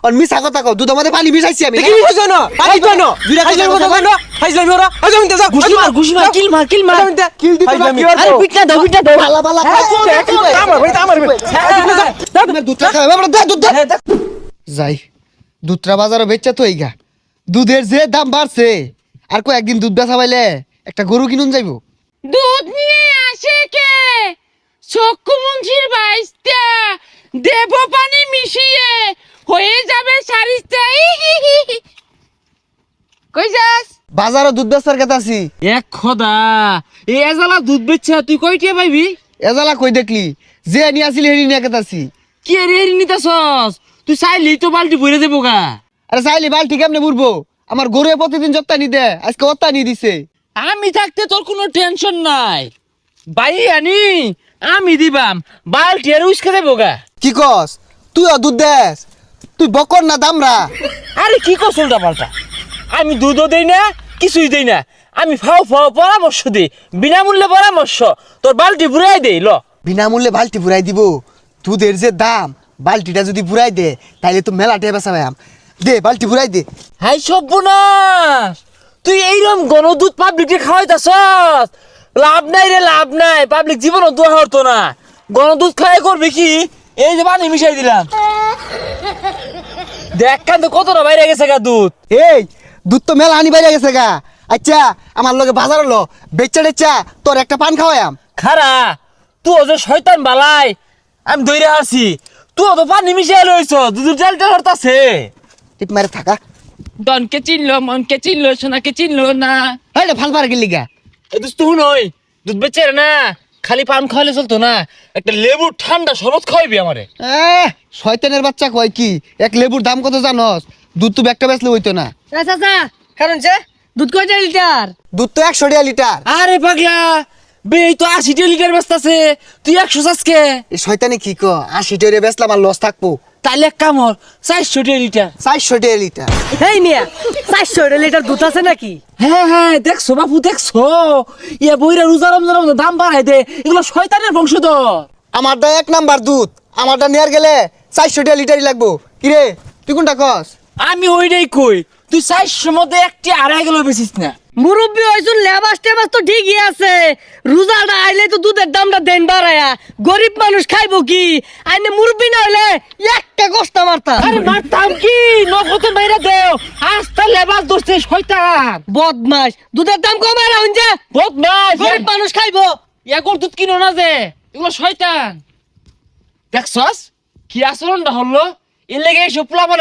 আর মিছা কথা কও দুধের মধ্যে পানি মিশাইছি আমি কি হইছে না পানি তো না দুইটা ফাইজলামি কথা কথা না ফাইজলামি ওরা ফাইজলামি যা ঘুষি মার কিল মার কিল দিতে না কি আরে পিটনা দাও ভালো ভালো আমার ভাই তুমি দুধটা খাবে আমরা দে দুধ দে যাই দুধটা বাজারে বেচা তো এইগা দুধের যে দাম বাড়ছে আর কো একদিন দুধ বেচা পাইলে একটা গরু কিনুন যাইবো দুধ নিয়ে আসে কে চক্ষু মুন্সির বাইস্তা দেব পানি মিশিয়ে হয়ে যাবে সারিস্তা কই যাস বাজারে দুধ বেচার কথা আছি এক খোদা এই এজালা দুধ বেচছে তুই কয়টিয়া পাইবি এজালা কই দেখলি যে নিয়ে আসিলি হেরি নিয়ে কথা আছি কি রে নিতাছস তুই চাইলি তো বালতি ভরে দেবো গা আরে চাইলি বালতি কেমনে বুড়বো আমার গরু প্রতিদিন যত্তা নি দে আজকে অত্তা নি দিছে আমি থাকতে তোর কোনো টেনশন নাই বাই আনি আমি দিবাম বালতি আর উস্কে দেবো গা কি কস তুইও দুধ দেস তুই বকর না দামরা আরে কি কস উল্টা পাল্টা আমি দুধও দেই না কিছুই দেই না আমি ফাও ফাও পরামর্শ দিই বিনামূল্যে পরামর্শ তোর বালতি বুড়াই দেই ল বিনামূল্যে বালতি পুরাই দিব দুধের যে দাম বালতিটা যদি পুরাই দে তাইলে তো মেলা টেবা সাবাম দে বালতি পুরাই দে হাই সর্বনাশ তুই এইরকম গণদুধ পাবলিককে খাওয়াইতাছস লাভ নাই রে লাভ নাই পাবলিক জীবনও দোয়া হতো না গণদুধ খাওয়াই করবে কি এই যে পানি মিশাই দিলাম দেখ কান তো কতটা বাইরে গেছে গা দুধ এই দুধ তো মেলা আনি বাইরে গেছে গা আচ্ছা আমার লগে বাজার হলো বেচা টেচা তোর একটা পান খাওয়ায়াম খারা তুই যে শয়তান বালাই আমি দইরে আছি তুই তো পানি মিশাই লইছ দুধের জাল টাল হরতাছে টিপ মারে থাকা ডনকে চিনলো মনকে চিনলো সোনাকে চিনলো না হেলে ফাল পার গেলি গা এ দোস্ত হুনই দুধ বেচে না খালি পান খাওয়ালে চলতো না একটা লেবু ঠান্ডা শরবত খাওয়াইবি আমারে শয়তানের বাচ্চা কয় কি এক লেবুর দাম কত জানস দুধ তো একটা বেচলে হইতো না চাচা কারণ যে দুধ কয় লিটার দুধ তো 100 টাকা লিটার আরে পাগলা বে এই তো 80 লিটার বেচতাছে তুই 100 চাসকে এই শয়তানে কি ক 80 টাকা বেচলাম আর লস থাকবো তাইলে এক কাম হর 400 লিটার 400 টাকা লিটার এই মিয়া 400 লিটার দুধ আছে নাকি হ্যাঁ হ্যাঁ দেখছো বাপু দেখছো ইয়া বইরা রোজা রমজানের মধ্যে দাম বাড়াই দে এগুলো শয়তানের বংশধর আমারটা 1 নাম্বার দুধ আমারটা নেয়ার গেলে 400 টাকা লিটারই লাগবো কিরে তুই কোনটা কস আমি ওইটাই কই তুই 400 মধ্যে একটি আড়াই গেল বেচিস না মুরব্বী হইছুন লেবাস টেবাস তো ঠিকই আছে রোজাটা আইলে তো দুধের দামটা দেন বাড়ায়া গরিব মানুষ খাইবো কি আইনে মুরব্বী না হইলে একটা কষ্ট মারতা আরে মারতাম কি নগদ বাইরে দেও আস্তা লেবাস দোস্তে শয়তান বদমাস দুধের দাম কমাই রাখুন যে বদমাস গরিব মানুষ খাইবো ইয়াকর দুধ কিনো না যে এগুলো শয়তান দেখছস কি আচরণটা হলো এর লেগে এসব প্লাবন